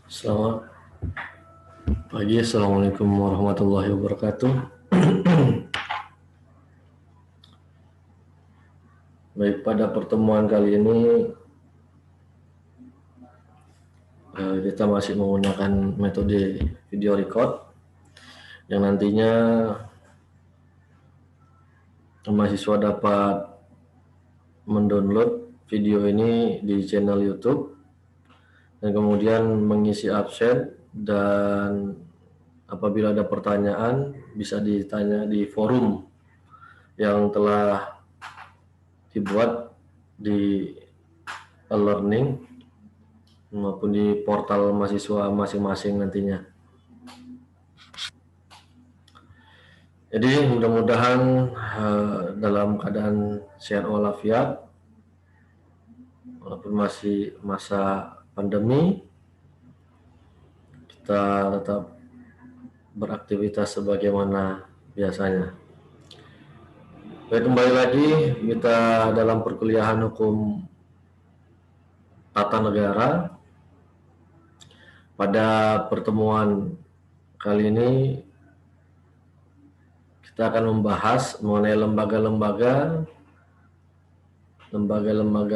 Selamat pagi, Assalamualaikum warahmatullahi wabarakatuh. Baik, pada pertemuan kali ini kita masih menggunakan metode video record yang nantinya mahasiswa dapat mendownload video ini di channel YouTube dan kemudian mengisi absen, dan apabila ada pertanyaan bisa ditanya di forum yang telah dibuat di e-learning maupun di portal mahasiswa masing-masing nantinya. Jadi mudah-mudahan dalam keadaan sehat walafiat walaupun masih masa pandemi, kita tetap beraktivitas sebagaimana biasanya. Baik, kembali lagi kita dalam perkuliahan hukum tata negara. Pada pertemuan kali ini kita akan membahas mengenai lembaga-lembaga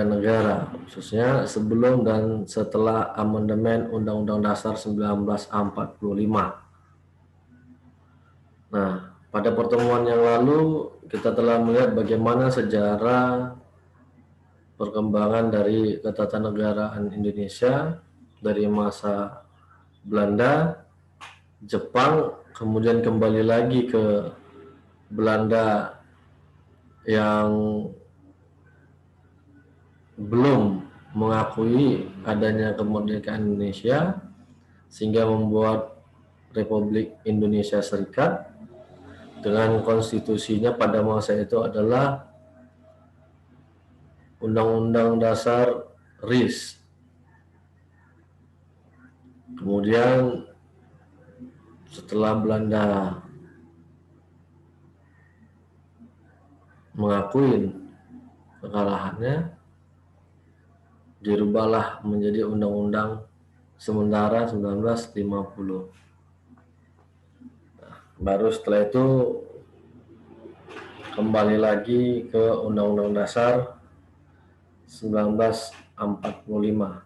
negara, khususnya sebelum dan setelah amandemen Undang-Undang Dasar 1945. Nah, pada pertemuan yang lalu kita telah melihat bagaimana sejarah perkembangan dari ketatanegaraan Indonesia dari masa Belanda, Jepang, kemudian kembali lagi ke Belanda yang belum mengakui adanya kemerdekaan Indonesia sehingga membuat Republik Indonesia Serikat dengan konstitusinya pada masa itu adalah Undang-Undang Dasar RIS. Kemudian setelah Belanda mengakui kekalahannya, dirubahlah menjadi Undang-Undang Sementara 1950. Baru setelah itu kembali lagi ke Undang-Undang Dasar 1945.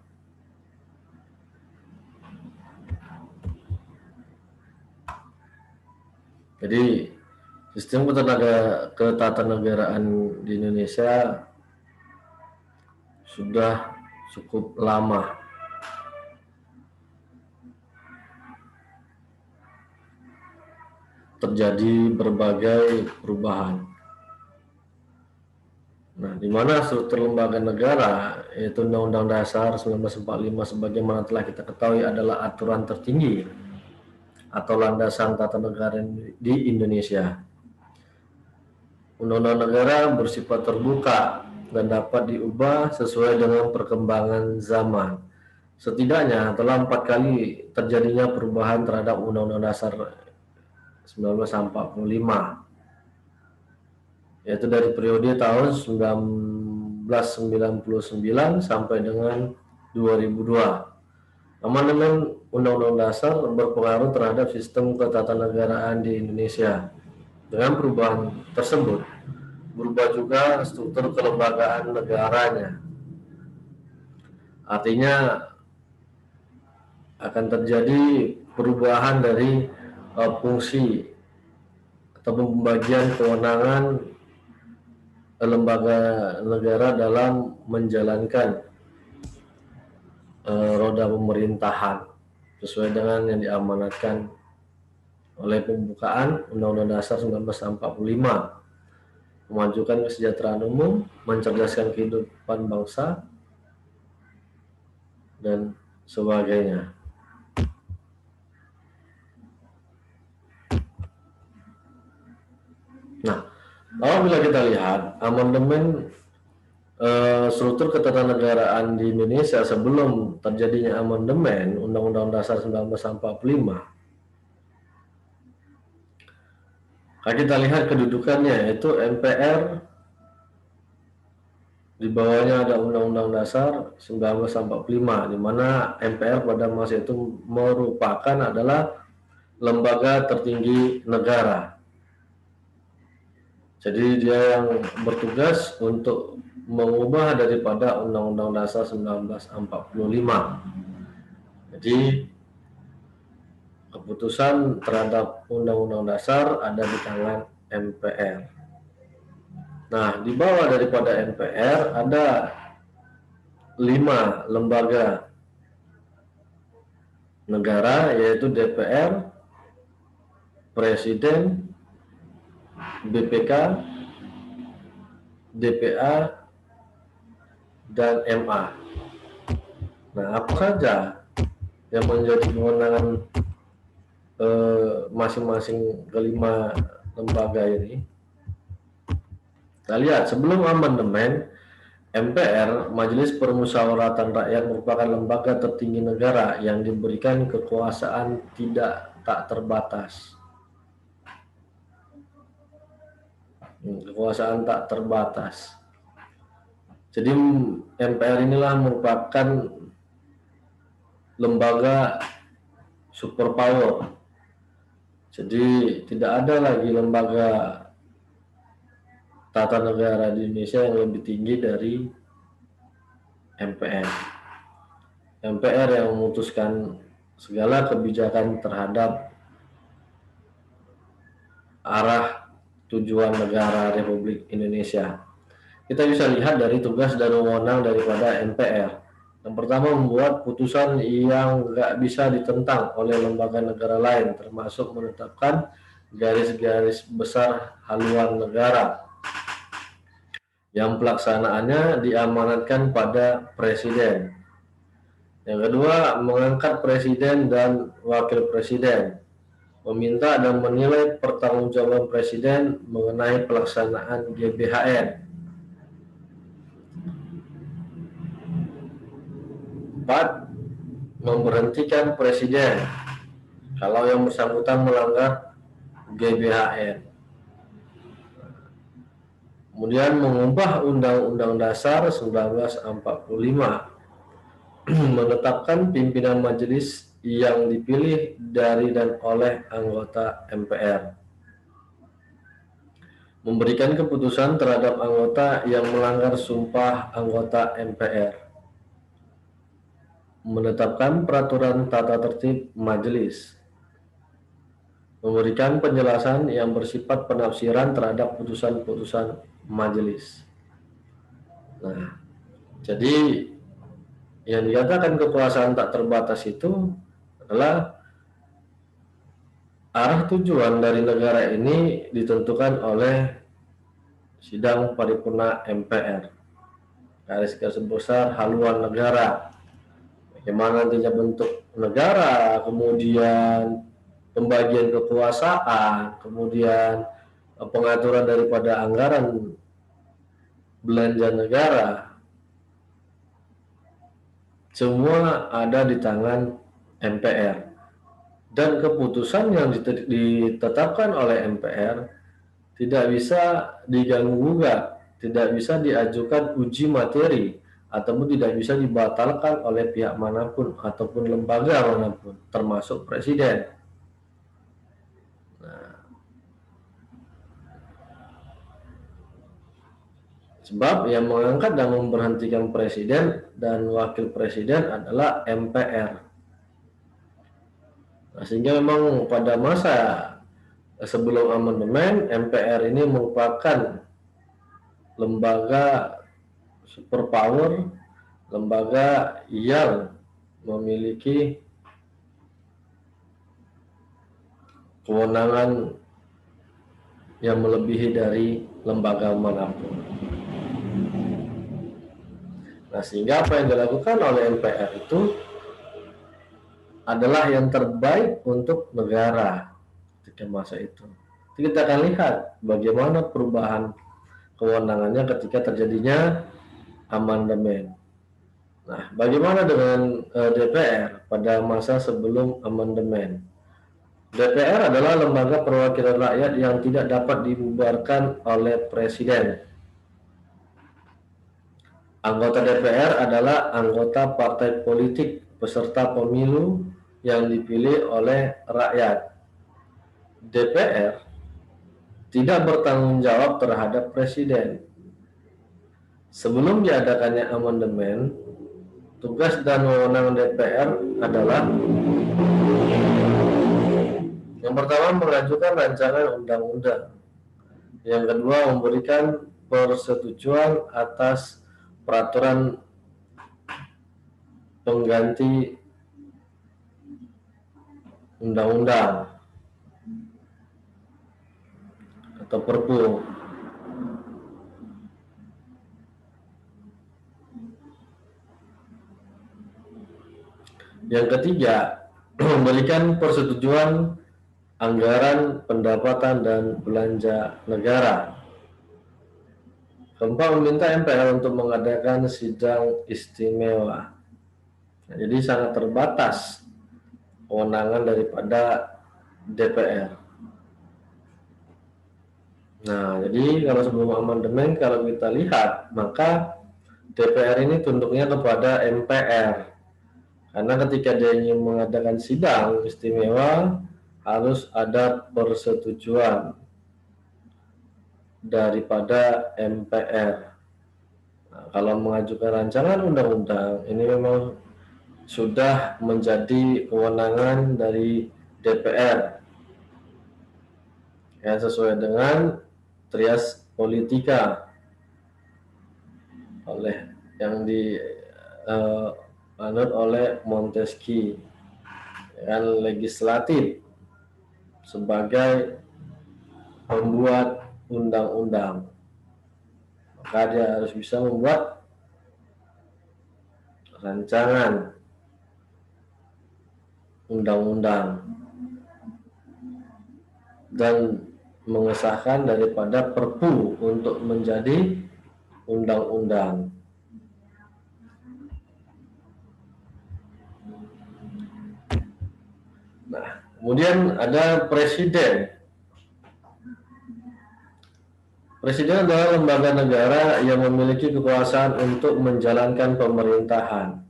Jadi sistem ketatanegaraan di Indonesia sudah cukup lama. Terjadi berbagai perubahan. Nah, di mana struktur lembaga negara, yaitu Undang-Undang Dasar 1945 sebagaimana telah kita ketahui adalah aturan tertinggi atau landasan tata negara di Indonesia. Undang-undang negara bersifat terbuka dan dapat diubah sesuai dengan perkembangan zaman. Setidaknya telah 4 kali terjadinya perubahan terhadap Undang-Undang Dasar 1945, yaitu dari periode tahun 1999 sampai dengan 2002. Amandemen Undang-Undang Dasar berpengaruh terhadap sistem ketatanegaraan di Indonesia. Dengan perubahan tersebut, berubah juga struktur kelembagaan negaranya. Artinya akan terjadi perubahan dari fungsi atau pembagian kewenangan lembaga negara dalam menjalankan roda pemerintahan sesuai dengan yang diamanatkan oleh pembukaan Undang-Undang Dasar 1945, memajukan kesejahteraan umum, mencerdaskan kehidupan bangsa, dan sebagainya. Nah, apabila kita lihat amandemen struktur ketatanegaraan di Indonesia sebelum terjadinya amandemen Undang-Undang Dasar 1945, kalau kita lihat kedudukannya, yaitu MPR Di bawahnya ada Undang-Undang Dasar 1945, di mana MPR pada masa itu merupakan adalah lembaga tertinggi negara. Jadi dia yang bertugas untuk mengubah daripada Undang-Undang Dasar 1945. Jadi keputusan terhadap Undang-Undang Dasar ada di tangan MPR. Nah, di bawah daripada MPR ada 5 lembaga negara, yaitu DPR, Presiden, BPK, DPA, dan MA. Nah, apa saja yang menjadi kewenangan masing-masing kelima lembaga ini? Kita lihat, sebelum amandemen, MPR, Majelis Permusyawaratan Rakyat, merupakan lembaga tertinggi negara yang diberikan kekuasaan tak terbatas. Kekuasaan tak terbatas. Jadi MPR inilah merupakan lembaga superpower. Jadi tidak ada lagi lembaga tata negara di Indonesia yang lebih tinggi dari MPR. MPR yang memutuskan segala kebijakan terhadap arah tujuan negara Republik Indonesia. Kita bisa lihat dari tugas dan wewenang daripada MPR. Yang pertama, membuat putusan yang nggak bisa ditentang oleh lembaga negara lain, termasuk menetapkan garis-garis besar haluan negara yang pelaksanaannya diamanatkan pada Presiden. Yang kedua, mengangkat Presiden dan Wakil Presiden, meminta dan menilai pertanggungjawaban Presiden mengenai pelaksanaan GBHN. 4. Memberhentikan Presiden kalau yang bersangkutan melanggar GBHN. Kemudian mengubah Undang-Undang Dasar 1945, menetapkan pimpinan majelis yang dipilih dari dan oleh anggota MPR, memberikan keputusan terhadap anggota yang melanggar sumpah anggota MPR, menetapkan peraturan tata tertib majelis, memberikan penjelasan yang bersifat penafsiran terhadap putusan-putusan majelis. Nah, jadi yang dikatakan kekuasaan tak terbatas itu adalah arah tujuan dari negara ini ditentukan oleh sidang paripurna MPR. Garis-garis besar haluan negara. Bagaimana nantinya bentuk negara, kemudian pembagian kekuasaan, kemudian pengaturan daripada anggaran belanja negara, semua ada di tangan MPR. Dan keputusan yang ditetapkan oleh MPR tidak bisa diganggu-gugat, tidak bisa diajukan uji materi, ataupun tidak bisa dibatalkan oleh pihak manapun ataupun lembaga manapun, termasuk Presiden. Sebab yang mengangkat dan memberhentikan Presiden dan Wakil Presiden adalah MPR. Nah, sehingga memang pada masa sebelum amandemen, MPR ini merupakan lembaga superpower, lembaga yang memiliki kewenangan yang melebihi dari lembaga manapun. Nah, sehingga apa yang dilakukan oleh MPR itu adalah yang terbaik untuk negara ketika masa itu. Jadi kita akan lihat bagaimana perubahan kewenangannya ketika terjadinya amandemen. Nah, bagaimana dengan DPR pada masa sebelum amandemen? DPR adalah lembaga perwakilan rakyat yang tidak dapat dibubarkan oleh Presiden. Anggota DPR adalah anggota partai politik peserta pemilu yang dipilih oleh rakyat. DPR tidak bertanggung jawab terhadap presiden. Sebelum diadakannya amandemen, tugas dan wewenang DPR adalah yang pertama mengajukan rancangan undang-undang, yang kedua memberikan persetujuan atas peraturan pengganti undang-undang atau Perpu. Yang ketiga, memberikan persetujuan anggaran pendapatan dan belanja negara. Keempat, meminta MPR untuk mengadakan sidang istimewa. Nah, jadi sangat terbatas kewenangan daripada DPR. Nah, jadi kalau sebelum amandemen, kalau kita lihat, maka DPR ini tunduknya kepada MPR. Karena ketika dia ingin mengadakan sidang istimewa, harus ada persetujuan daripada MPR. Nah, kalau mengajukan rancangan undang-undang, ini memang sudah menjadi kewenangan dari DPR, ya, sesuai dengan trias politika oleh yang dianut oleh Montesquieu, yang legislatif sebagai pembuat undang-undang, maka dia harus bisa membuat rancangan undang-undang dan mengesahkan daripada Perpu untuk menjadi undang-undang. Nah, kemudian ada presiden. Presiden adalah lembaga negara yang memiliki kekuasaan untuk menjalankan pemerintahan.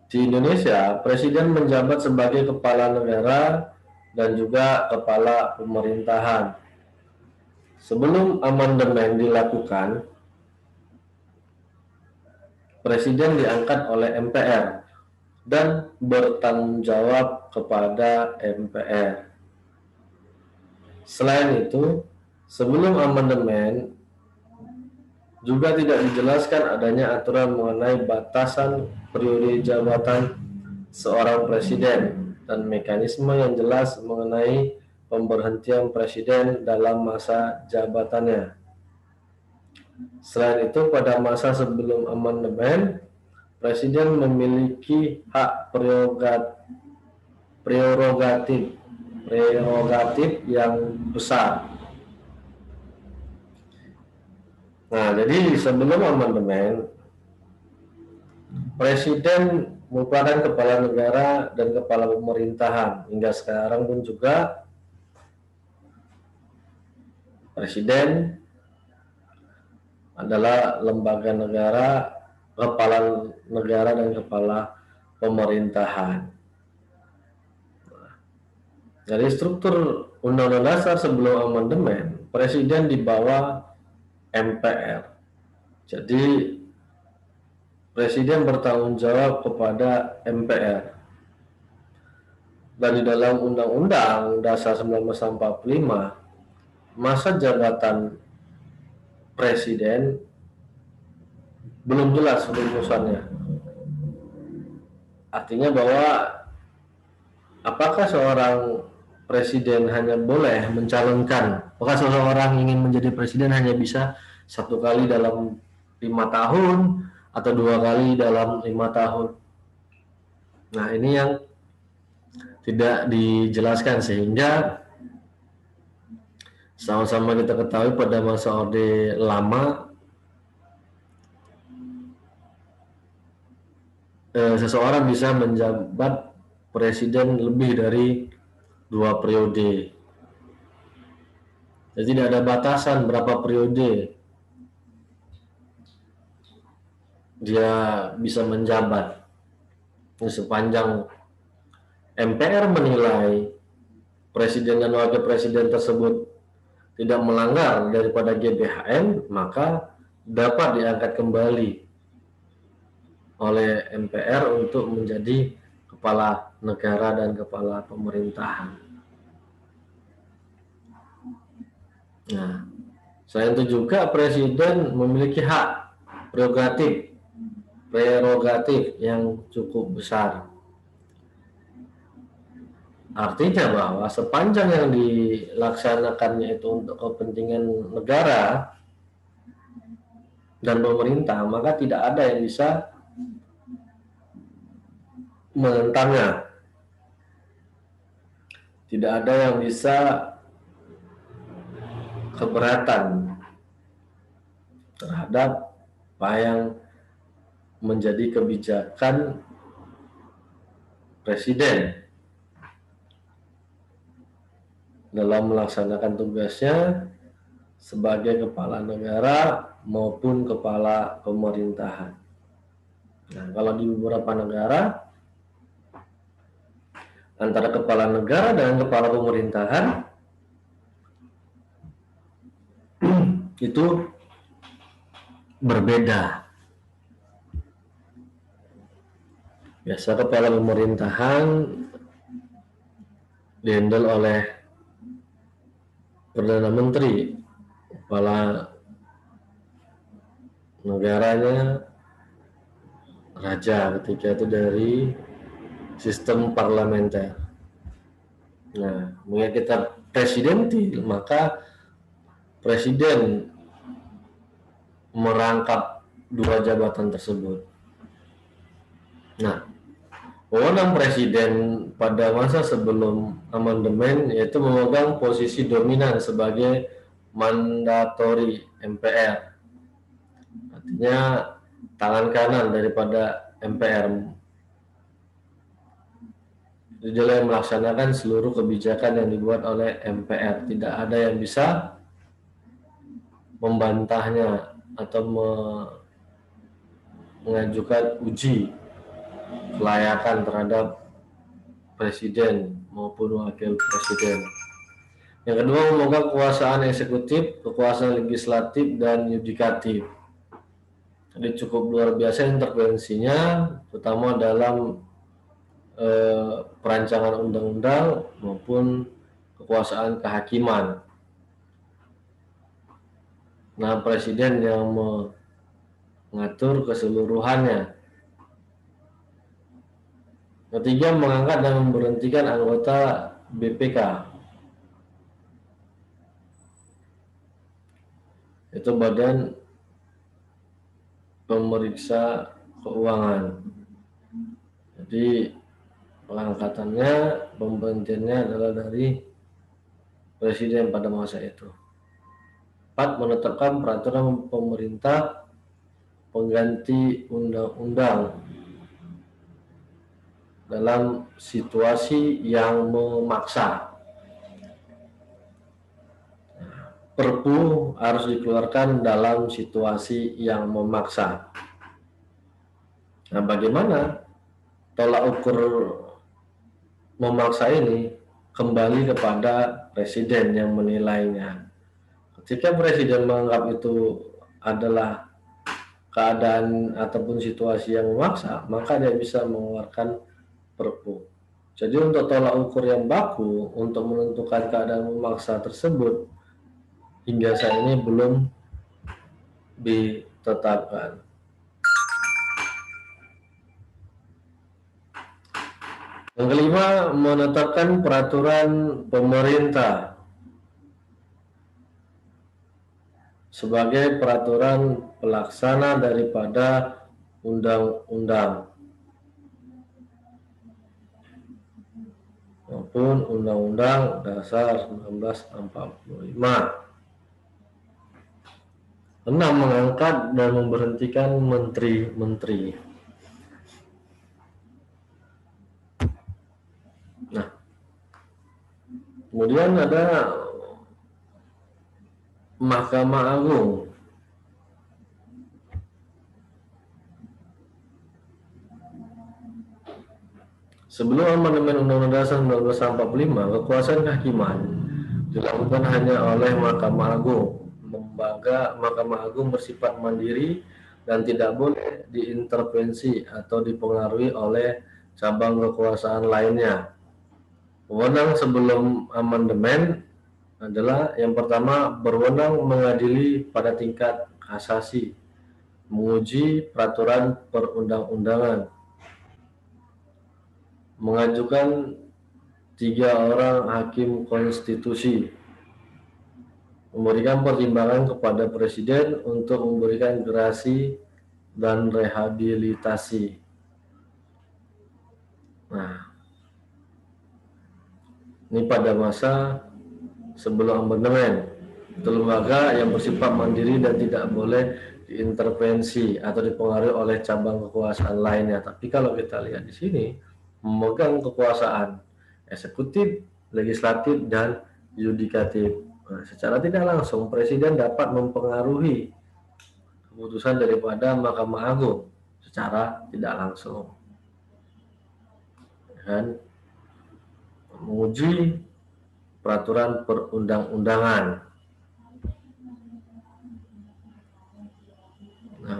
Di Indonesia, presiden menjabat sebagai kepala negara dan juga kepala pemerintahan. Sebelum amandemen dilakukan, presiden diangkat oleh MPR dan bertanggung jawab kepada MPR. Selain itu, sebelum amandemen juga tidak dijelaskan adanya aturan mengenai batasan periode jabatan seorang presiden dan mekanisme yang jelas mengenai pemberhentian presiden dalam masa jabatannya. Selain itu, pada masa sebelum amandemen, presiden memiliki hak prerogatif yang besar. Nah, jadi sebelum amandemen, presiden merupakan kepala negara dan kepala pemerintahan. Hingga sekarang pun juga presiden adalah lembaga negara, kepala negara dan kepala pemerintahan. Dari struktur Undang-Undang Dasar sebelum amandemen, presiden di bawah MPR. Jadi presiden bertanggung jawab kepada MPR. Dan di dalam Undang-Undang Dasar 1945, masa jabatan presiden belum jelas rumusannya. Artinya bahwa apakah seorang presiden hanya boleh mencalonkan, apakah seseorang ingin menjadi presiden hanya bisa satu kali dalam 5 tahun atau 2 kali dalam 5 tahun. Nah, ini yang tidak dijelaskan, sehingga sama-sama kita ketahui pada masa Orde Lama, seseorang bisa menjabat presiden lebih dari 2 periode. Jadi tidak ada batasan berapa periode. dia bisa menjabat. Sepanjang MPR menilai presiden dan wakil presiden tersebut tidak melanggar daripada GBHN, maka dapat diangkat kembali oleh MPR untuk menjadi kepala negara dan kepala pemerintahan. Nah, selain itu juga presiden memiliki hak prerogatif yang cukup besar. Artinya bahwa sepanjang yang dilaksanakannya itu untuk kepentingan negara dan pemerintah, maka tidak ada yang bisa menentangnya. Tidak ada yang bisa keberatan terhadap apa yang menjadi kebijakan presiden dalam melaksanakan tugasnya sebagai kepala negara maupun kepala pemerintahan. Nah, kalau di beberapa negara, antara kepala negara dan kepala pemerintahan itu berbeda. Biasa kepala pemerintahan dihandle oleh Perdana Menteri, kepala negaranya raja ketika itu dari sistem parlementer. Nah, mengingat kita presidentil, maka presiden merangkap dua jabatan tersebut. Nah, wewenang presiden pada masa sebelum amandemen yaitu memegang posisi dominan sebagai mandatori MPR. Artinya tangan kanan daripada MPR. Dia melaksanakan seluruh kebijakan yang dibuat oleh MPR. Tidak ada yang bisa membantahnya atau mengajukan uji kelayakan terhadap presiden maupun wakil presiden. Yang kedua, memegang kekuasaan eksekutif, kekuasaan legislatif, dan yudikatif. Jadi cukup luar biasa intervensinya, terutama dalam perancangan undang-undang maupun kekuasaan kehakiman. Nah, presiden yang mengatur keseluruhannya. Ketiga, mengangkat dan memberhentikan anggota BPK. Itu Badan Pemeriksa Keuangan. Jadi pengangkatannya, pemberhentiannya adalah dari presiden pada masa itu. 4. Menetapkan peraturan pemerintah pengganti undang-undang dalam situasi yang memaksa. Perpu harus dikeluarkan dalam situasi yang memaksa. Nah, bagaimana tolak ukur memaksa ini? Kembali kepada presiden yang menilainya. Ketika presiden menganggap itu adalah keadaan ataupun situasi yang memaksa, maka dia bisa mengeluarkan perpu. Jadi untuk tolak ukur yang baku untuk menentukan keadaan memaksa tersebut hingga saat ini belum ditetapkan. Yang kelima, menetapkan peraturan pemerintah sebagai peraturan pelaksana daripada undang-undang maupun Undang-Undang Dasar 1945. 6. Mengangkat dan memberhentikan menteri-menteri. Nah, kemudian ada Mahkamah Agung. Sebelum amandemen Undang-Undang Dasar 1945, kekuasaan kehakiman dilakukan hanya oleh Mahkamah Agung. Lembaga Mahkamah Agung bersifat mandiri dan tidak boleh diintervensi atau dipengaruhi oleh cabang kekuasaan lainnya. Wewenang sebelum amandemen adalah yang pertama, berwenang mengadili pada tingkat kasasi, menguji peraturan perundang-undangan, mengajukan 3 orang hakim konstitusi, memberikan pertimbangan kepada presiden untuk memberikan gerasi dan rehabilitasi. Nah, ini pada masa sebelum amandemen. Itu lembaga yang bersifat mandiri dan tidak boleh diintervensi atau dipengaruhi oleh cabang kekuasaan lainnya. Tapi kalau kita lihat di sini, memegang kekuasaan eksekutif, legislatif, dan yudikatif. Nah, secara tidak langsung, presiden dapat mempengaruhi keputusan daripada Mahkamah Agung secara tidak langsung, dan menguji peraturan perundang-undangan,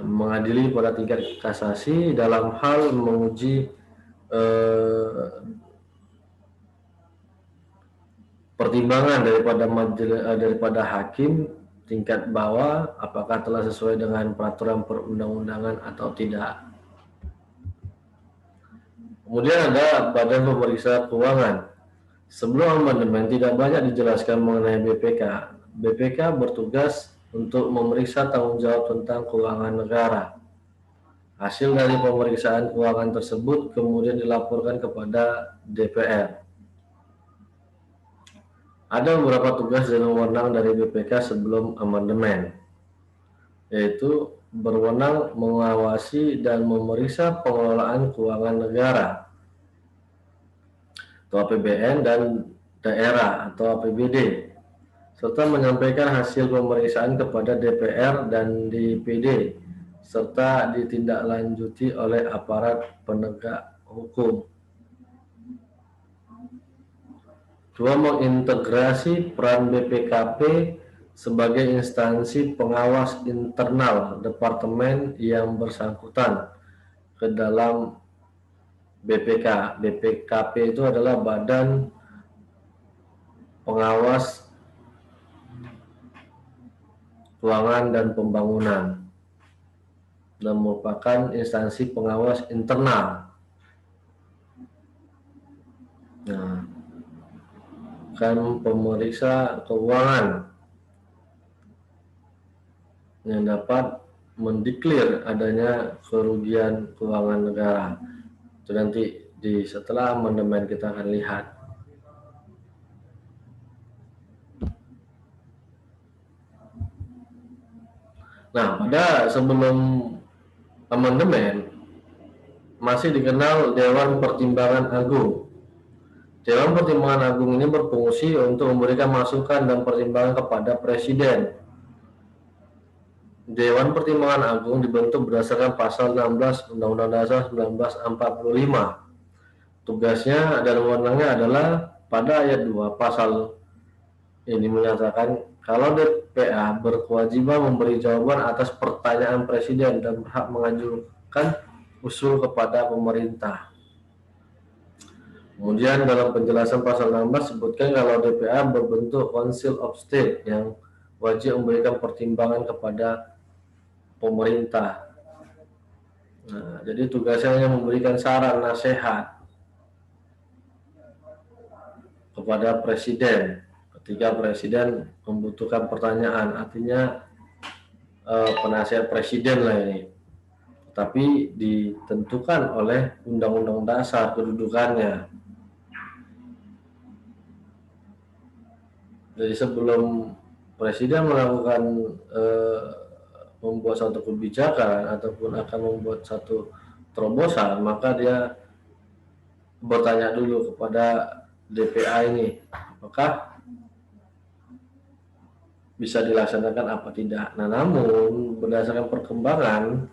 mengadili pada tingkat kasasi dalam hal menguji pertimbangan daripada hakim tingkat bawah apakah telah sesuai dengan peraturan perundang-undangan atau tidak. Kemudian ada Badan Pemeriksa Keuangan. Sebelum amandemen tidak banyak dijelaskan mengenai BPK. BPK bertugas untuk memeriksa tanggung jawab tentang keuangan negara. Hasil dari pemeriksaan keuangan tersebut kemudian dilaporkan kepada DPR. Ada beberapa tugas dan wewenang dari BPK sebelum amandemen, yaitu berwenang mengawasi dan memeriksa pengelolaan keuangan negara atau APBN dan daerah atau APBD, serta menyampaikan hasil pemeriksaan kepada DPR dan DPD, serta ditindaklanjuti oleh aparat penegak hukum. 2. Mengintegrasi peran BPKP sebagai instansi pengawas internal departemen yang bersangkutan ke dalam BPK. BPKP itu adalah Badan Pengawas Keuangan dan Pembangunan dan merupakan instansi pengawas internal. Nah, kan pemeriksa keuangan yang dapat mendeklir adanya kerugian keuangan negara. Itu nanti di setelah amandemen kita akan lihat. Nah, pada sebelum amandemen masih dikenal Dewan Pertimbangan Agung. Dewan Pertimbangan Agung ini berfungsi untuk memberikan masukan dan pertimbangan kepada presiden. Dewan Pertimbangan Agung dibentuk berdasarkan pasal 16 Undang-Undang Dasar 1945. Tugasnya dan wewenangnya adalah pada ayat 2 pasal ini menyatakan kalau DPA berkewajiban memberi jawaban atas pertanyaan presiden dan berhak mengajukan usul kepada pemerintah. Kemudian dalam penjelasan pasal 16 sebutkan kalau DPA berbentuk Council of State yang wajib memberikan pertimbangan kepada pemerintah. Nah, jadi tugasnya hanya memberikan saran nasihat kepada presiden ketika presiden membutuhkan pertanyaan, artinya penasihat presiden lah ini, tapi ditentukan oleh Undang-Undang Dasar kedudukannya. Jadi sebelum presiden melakukan membuat satu kebijakan ataupun akan membuat satu terobosan, maka dia bertanya dulu kepada DPA ini, apakah bisa dilaksanakan apa tidak. Nah, namun berdasarkan perkembangan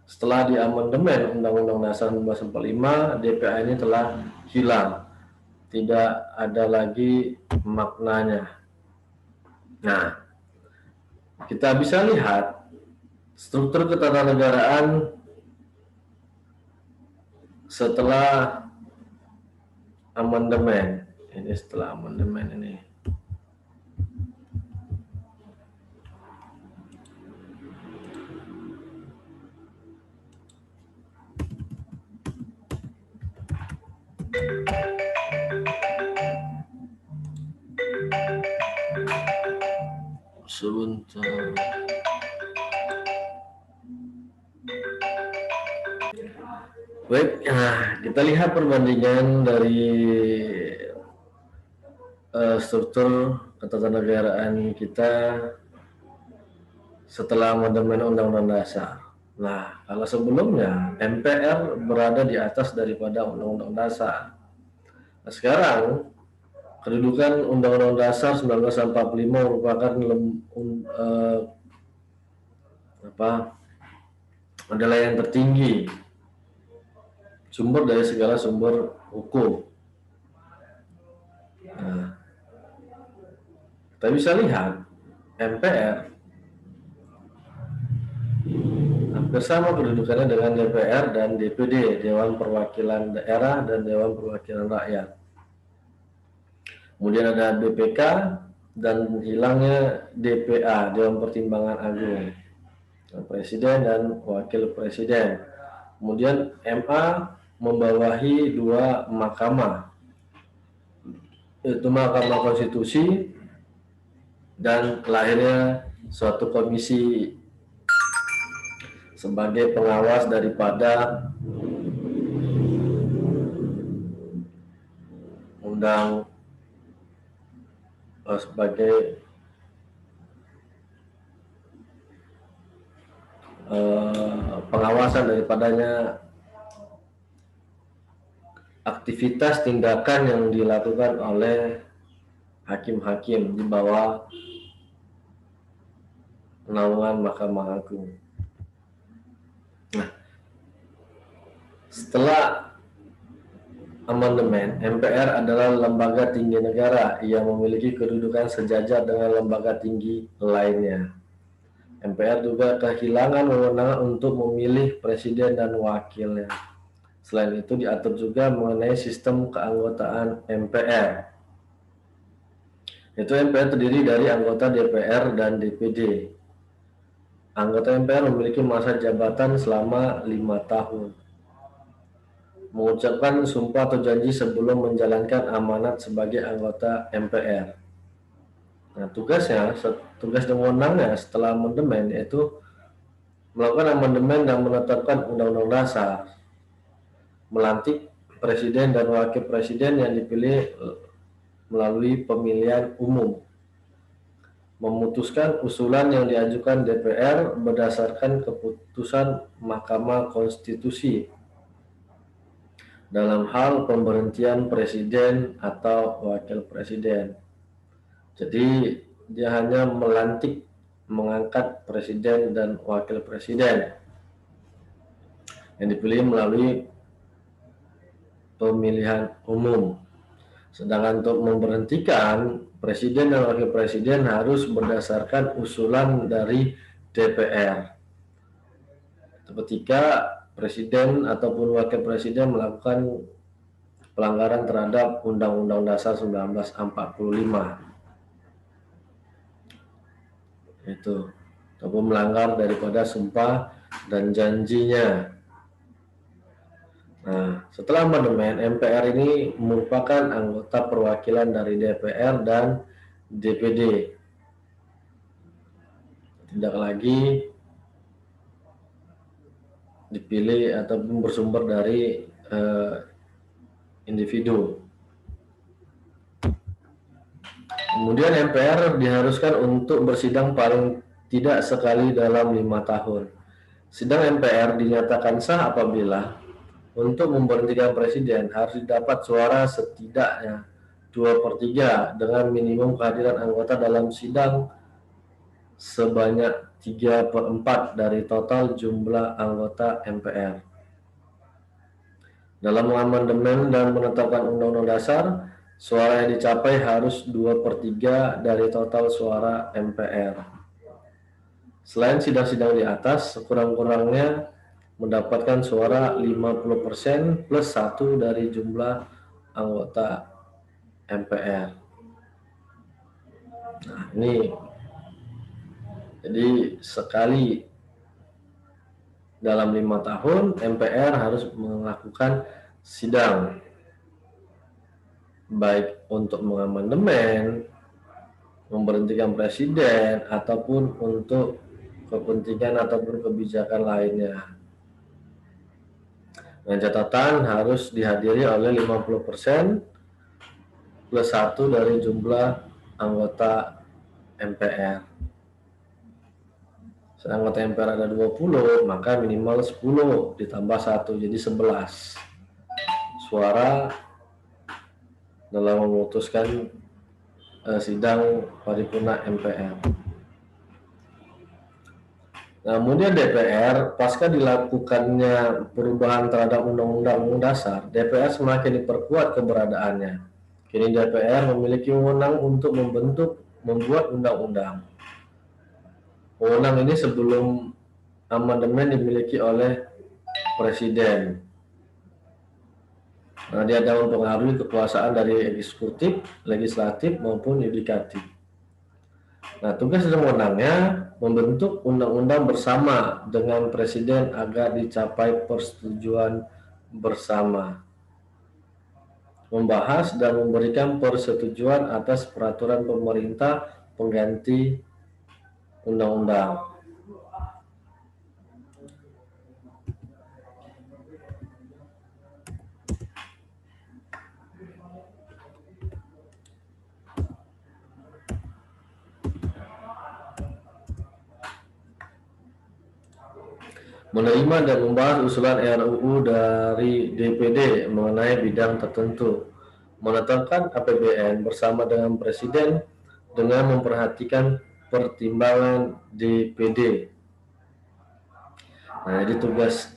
Setelah diamandemen Undang-Undang Dasar 1945, DPA ini telah hilang, tidak ada lagi maknanya. Nah, kita bisa lihat struktur ketatanegaraan setelah amandemen. Ini setelah amandemen ini. Sebentar. Baik, nah, kita lihat perbandingan dari struktur ketatanegaraan kita setelah amandemen Undang-Undang Dasar. Nah, kalau sebelumnya MPR berada di atas daripada Undang-Undang Dasar. Nah, sekarang kedudukan Undang-Undang Dasar 1945 merupakan adalah yang tertinggi, sumber dari segala sumber hukum. Nah, kita bisa lihat MPR hampir sama kedudukannya dengan DPR dan DPD, Dewan Perwakilan Daerah dan Dewan Perwakilan Rakyat. Kemudian ada BPK dan hilangnya DPA, Dewan Pertimbangan Agung, Presiden dan Wakil Presiden. Kemudian MA membawahi dua mahkamah, yaitu Mahkamah Konstitusi dan lahirnya suatu komisi sebagai pengawas daripada sebagai pengawasan daripadanya aktivitas tindakan yang dilakukan oleh hakim-hakim di bawah naungan Mahkamah Agung. Nah, setelah amandemen, MPR adalah lembaga tinggi negara yang memiliki kedudukan sejajar dengan lembaga tinggi lainnya. MPR juga kehilangan wewenang untuk memilih presiden dan wakilnya. Selain itu diatur juga mengenai sistem keanggotaan MPR. Itu MPR terdiri dari anggota DPR dan DPD. Anggota MPR memiliki masa jabatan selama 5 tahun. Mengucapkan sumpah atau janji sebelum menjalankan amanat sebagai anggota MPR. Nah, tugas dan wewenangnya setelah amandemen yaitu melakukan amandemen dan menetapkan Undang-Undang Dasar, melantik presiden dan wakil presiden yang dipilih melalui pemilihan umum, memutuskan usulan yang diajukan DPR berdasarkan keputusan Mahkamah Konstitusi dalam hal pemberhentian presiden atau wakil presiden. Jadi dia hanya melantik, mengangkat presiden dan wakil presiden yang dipilih melalui pemilihan umum. Sedangkan untuk memberhentikan presiden dan wakil presiden harus berdasarkan usulan dari DPR. Ketika presiden ataupun wakil presiden melakukan pelanggaran terhadap Undang-Undang Dasar 1945. Itu ataupun melanggar daripada sumpah dan janjinya. Nah, setelah amandemen, MPR ini merupakan anggota perwakilan dari DPR dan DPD. Tidak lagi dipilih ataupun bersumber dari individu. Kemudian MPR diharuskan untuk bersidang paling tidak sekali dalam 5 tahun. Sidang MPR dinyatakan sah apabila untuk memberhentikan presiden harus didapat suara setidaknya 2/3 dengan minimum kehadiran anggota dalam sidang sebanyak 3/4 dari total jumlah anggota MPR. Dalam mengamandemen dan menetapkan Undang-Undang Dasar, suara yang dicapai harus 2/3 dari total suara MPR. Selain sidang-sidang di atas, sekurang-kurangnya mendapatkan suara 50% plus 1 dari jumlah anggota MPR. Nah, ini jadi sekali dalam 5 tahun MPR harus melakukan sidang, baik untuk mengamandemen, memberhentikan presiden, ataupun untuk kepentingan ataupun kebijakan lainnya. Dengan catatan harus dihadiri oleh 50% plus 1 dari jumlah anggota MPR. Anggota MPR ada 20, maka minimal 10 ditambah 1, jadi 11 suara dalam memutuskan sidang paripurna MPR. Nah, kemudian DPR, pasca dilakukannya perubahan terhadap Undang-Undang Dasar, DPR semakin diperkuat keberadaannya. Kini DPR memiliki wewenang untuk membuat undang-undang. Wewenang ini sebelum amandemen dimiliki oleh Presiden. Nah, dia dapat mempengaruhi kekuasaan dari eksekutif, legislatif maupun yudikatif. Nah, tugas dan wewenangnya membentuk undang-undang bersama dengan Presiden agar dicapai persetujuan bersama. Membahas dan memberikan persetujuan atas peraturan pemerintah pengganti undang-undang. Menerima dan membahas usulan RUU dari DPD mengenai bidang tertentu, menetapkan APBN bersama dengan Presiden dengan memperhatikan pertimbangan DPD. Nah, jadi tugas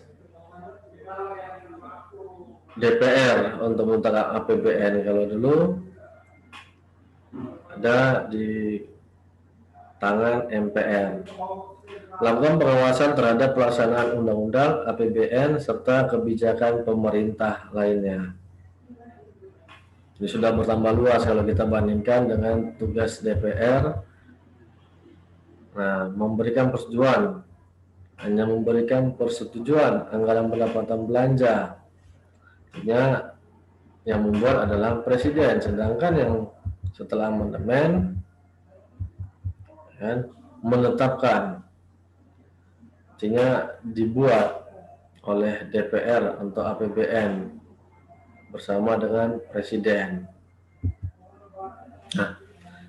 DPR untuk menetapkan APBN. Kalau dulu ada di tangan MPR. Melakukan pengawasan terhadap pelaksanaan undang-undang, APBN, serta kebijakan pemerintah lainnya. Ini sudah bertambah luas kalau kita bandingkan dengan tugas DPR. Nah, memberikan persetujuan, hanya memberikan persetujuan anggaran pendapatan belanja. Artinya yang membuat adalah Presiden, sedangkan yang setelah amandemen menetapkan, artinya dibuat oleh DPR untuk APBN bersama dengan Presiden. Nah,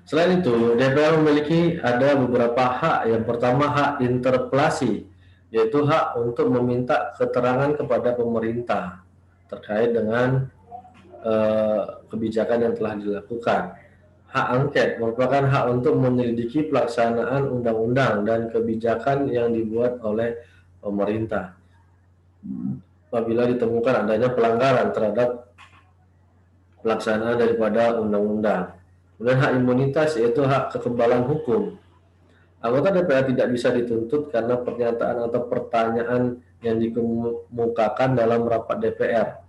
selain itu DPR memiliki ada beberapa hak. Yang pertama, hak interpelasi, yaitu hak untuk meminta keterangan kepada pemerintah terkait dengan kebijakan yang telah dilakukan. Hak angket merupakan hak untuk menyelidiki pelaksanaan undang-undang dan kebijakan yang dibuat oleh pemerintah apabila ditemukan adanya pelanggaran terhadap pelaksanaan daripada undang-undang. Kemudian hak imunitas, yaitu hak kekebalan hukum. Anggota DPR tidak bisa dituntut karena pernyataan atau pertanyaan yang dikemukakan dalam rapat DPR,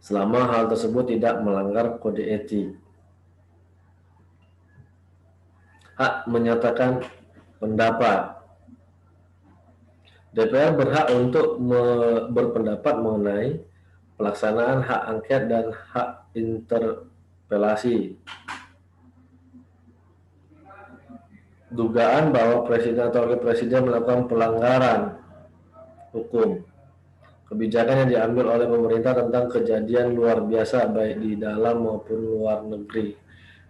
selama hal tersebut tidak melanggar kode etik. Hak menyatakan pendapat. DPR berhak untuk berpendapat mengenai pelaksanaan hak angket dan hak interpelasi. Dugaan bahwa presiden atau wakil presiden melakukan pelanggaran hukum, kebijakan yang diambil oleh pemerintah tentang kejadian luar biasa baik di dalam maupun luar negeri.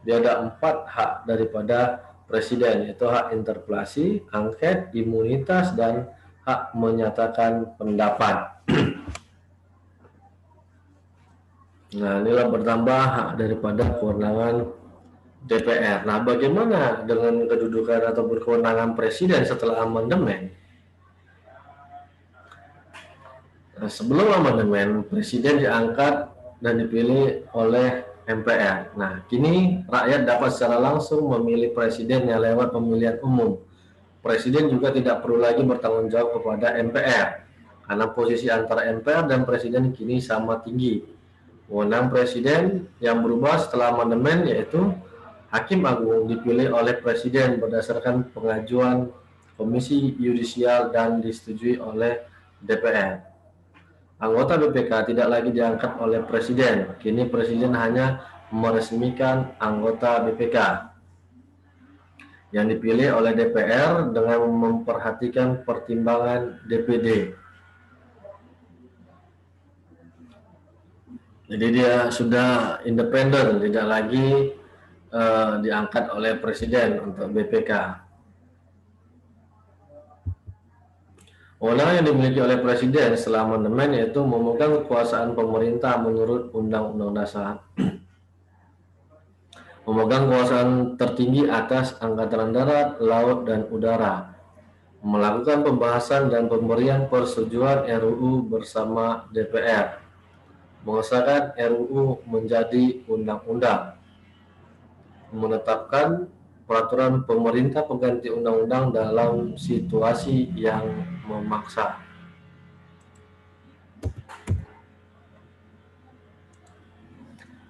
Dia ada 4 hak daripada Presiden, yaitu hak interpelasi, angket, imunitas, dan hak menyatakan pendapat. Nah, inilah bertambah hak daripada kewenangan DPR. Nah, bagaimana dengan kedudukan ataupun kewenangan presiden setelah amandemen? Nah, sebelum amandemen, presiden diangkat dan dipilih oleh MPR. Nah, kini rakyat dapat secara langsung memilih presidennya lewat pemilihan umum. Presiden juga tidak perlu lagi bertanggung jawab kepada MPR, karena posisi antara MPR dan presiden kini sama tinggi. Wewenang presiden yang berubah setelah amandemen yaitu Hakim Agung dipilih oleh presiden berdasarkan pengajuan Komisi Yudisial dan disetujui oleh DPR. Anggota BPK tidak lagi diangkat oleh presiden, kini presiden hanya meresmikan anggota BPK yang dipilih oleh DPR dengan memperhatikan pertimbangan DPD. Jadi dia sudah independen, tidak lagi diangkat oleh presiden untuk BPK. Wewenang yang dimiliki oleh presiden setelah amandemen yaitu memegang kekuasaan pemerintah menurut Undang-Undang Dasar, memegang kekuasaan tertinggi atas angkatan darat, laut, dan udara, melakukan pembahasan dan pemberian persetujuan RUU bersama DPR, mengesahkan RUU menjadi undang-undang, menetapkan peraturan pemerintah pengganti undang-undang dalam situasi yang memaksa.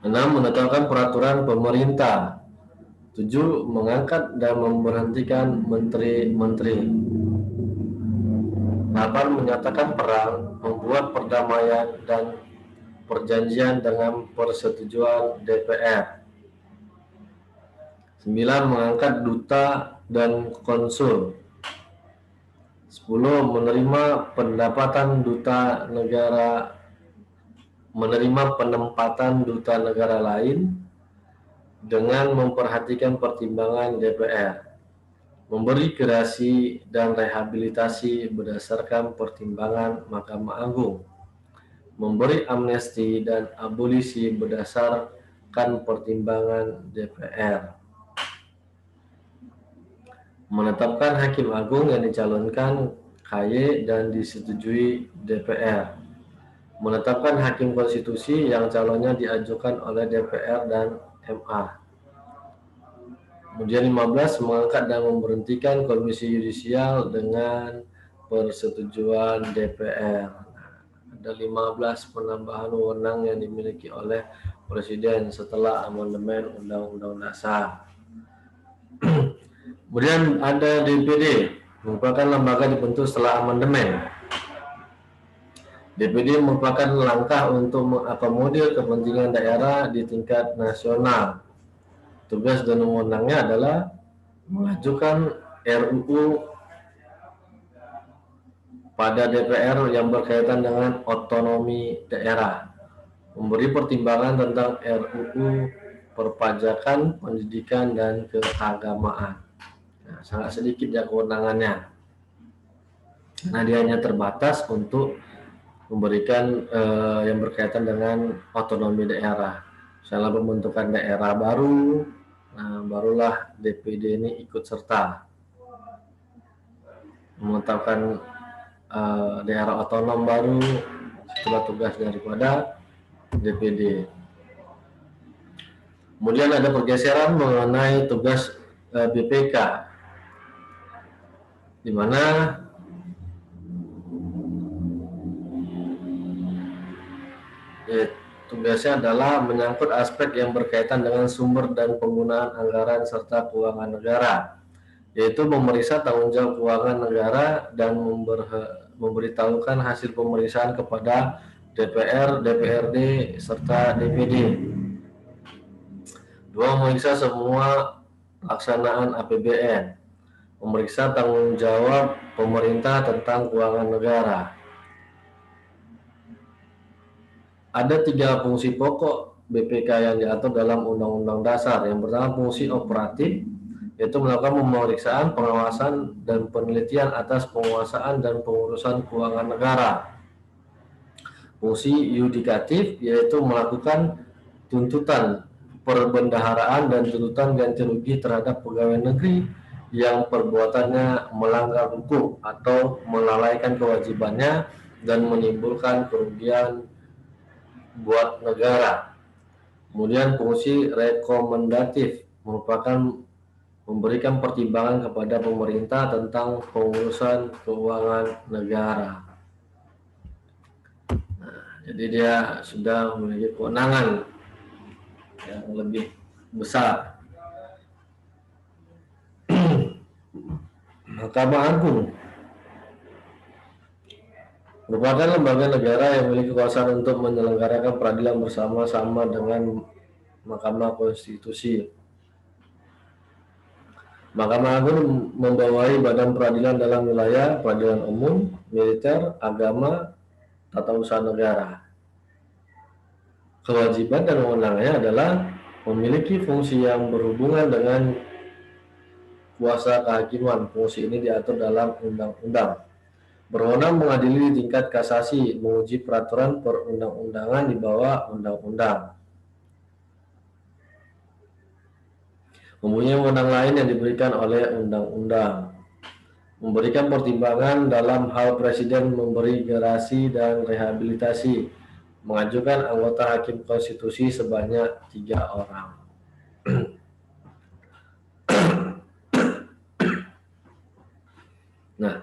6. Menetapkan peraturan pemerintah. 7. Mengangkat dan memberhentikan menteri-menteri. 8. Menyatakan perang, membuat perdamaian dan perjanjian dengan persetujuan DPR. 9. Mengangkat duta dan konsul. 10. Menerima penempatan duta negara lain dengan memperhatikan pertimbangan DPR. Memberi gerasi dan rehabilitasi berdasarkan pertimbangan Mahkamah Agung. Memberi amnesti dan abolisi berdasarkan pertimbangan DPR. Menetapkan Hakim Agung yang dicalonkan KY dan disetujui DPR. Menetapkan Hakim Konstitusi yang calonnya diajukan oleh DPR dan MA. Kemudian 15. Mengangkat dan memberhentikan Komisi Yudisial dengan persetujuan DPR. Ada 15 penambahan wewenang yang dimiliki oleh Presiden setelah amandemen Undang-Undang Dasar. Kemudian ada DPD, merupakan lembaga dibentuk setelah amandemen. DPD merupakan langkah untuk mengakomodir kepentingan daerah di tingkat nasional. Tugas dan wewenangnya adalah mengajukan RUU pada DPR yang berkaitan dengan otonomi daerah, memberi pertimbangan tentang RUU perpajakan, pendidikan, dan keagamaan. Nah, sangat sedikit ya kewenangannya. Nah, dia hanya terbatas untuk memberikan yang berkaitan dengan otonomi daerah. Misalnya pembentukan daerah baru, nah barulah DPD ini ikut serta menetapkan daerah otonom baru setelah tugas daripada DPD. Kemudian ada pergeseran mengenai tugas BPK, di mana tugasnya adalah menyangkut aspek yang berkaitan dengan sumber dan penggunaan anggaran serta keuangan negara, yaitu memeriksa tanggung jawab keuangan negara dan memberitahukan hasil pemeriksaan kepada DPR, DPRD, serta DPD. 2. Memeriksa semua pelaksanaan APBN, memeriksa tanggung jawab pemerintah tentang keuangan negara. Ada 3 fungsi pokok BPK yang diatur dalam Undang-Undang Dasar. Yang pertama, fungsi operatif, yaitu melakukan pemeriksaan, pengawasan, dan penelitian atas penguasaan dan pengurusan keuangan negara. Fungsi yudikatif, yaitu melakukan tuntutan perbendaharaan dan tuntutan ganti rugi terhadap pegawai negeri yang perbuatannya melanggar hukum atau melalaikan kewajibannya dan menimbulkan kerugian buat negara. Kemudian fungsi rekomendatif merupakan memberikan pertimbangan kepada pemerintah tentang pengurusan keuangan negara. Jadi dia sudah memiliki kewenangan yang lebih besar. Mahkamah Agung merupakan lembaga negara yang memiliki kekuasaan untuk menyelenggarakan peradilan bersama-sama dengan Mahkamah Konstitusi. Mahkamah Agung membawahi badan peradilan dalam wilayah peradilan umum, militer, agama, tata usaha negara. Kewajiban dan wewenangnya adalah memiliki fungsi yang berhubungan dengan kuasa kehakiman. Fungsi ini diatur dalam undang-undang. Berwenang mengadili di tingkat kasasi, menguji peraturan perundang-undangan di bawah undang-undang. Mempunyai wewenang lain yang diberikan oleh undang-undang. Memberikan pertimbangan dalam hal presiden memberi gerasi dan rehabilitasi. Mengajukan anggota hakim konstitusi sebanyak 3 orang. Nah,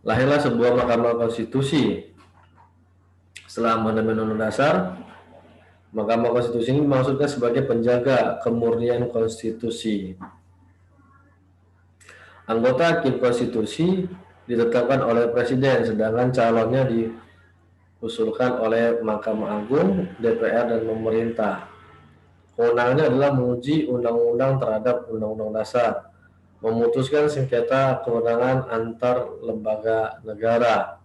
lahirlah sebuah Mahkamah Konstitusi. Setelah amandemen Undang-Undang Dasar, Mahkamah Konstitusi ini dimaksudkan sebagai penjaga kemurnian konstitusi. Anggota hakim konstitusi ditetapkan oleh presiden, sedangkan calonnya diusulkan oleh Mahkamah Agung, DPR, dan pemerintah. Kewenangannya adalah menguji undang-undang terhadap Undang-Undang Dasar, memutuskan sengketa kewenangan antar lembaga negara,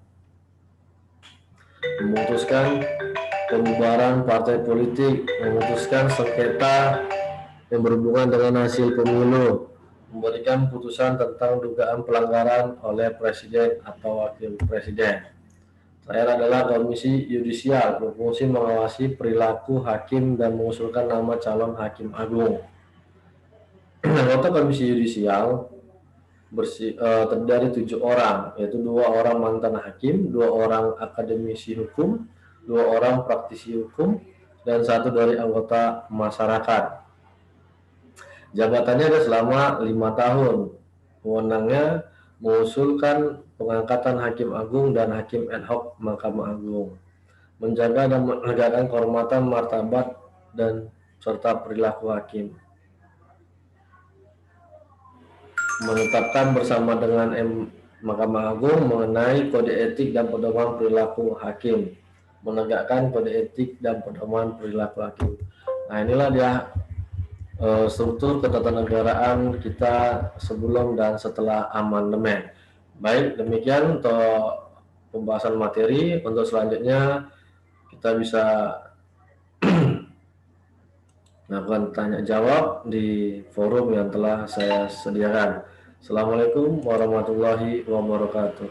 memutuskan pembubaran partai politik, memutuskan sengketa yang berhubungan dengan hasil pemilu, memberikan putusan tentang dugaan pelanggaran oleh presiden atau wakil presiden. Terakhir adalah Komisi Yudisial, berfungsi mengawasi perilaku hakim dan mengusulkan nama calon hakim agung. Anggota Komisi Yudisial terdiri dari 7 orang, yaitu 2 orang mantan hakim, 2 orang akademisi hukum, 2 orang praktisi hukum, dan 1 dari anggota masyarakat. Jabatannya ada selama 5 tahun. Wewenangnya mengusulkan pengangkatan hakim agung dan hakim ad hoc Mahkamah Agung, menjaga dan menegakkan kehormatan, martabat, dan serta perilaku hakim, menetapkan bersama dengan Mahkamah Agung mengenai kode etik dan pedoman perilaku hakim, menegakkan kode etik dan pedoman perilaku hakim. Nah, inilah dia struktur ketatanegaraan kita sebelum dan setelah amandemen. Baik, demikian untuk pembahasan materi. Untuk selanjutnya kita bisa melakukan tanya jawab di forum yang telah saya sediakan. Assalamualaikum warahmatullahi wabarakatuh.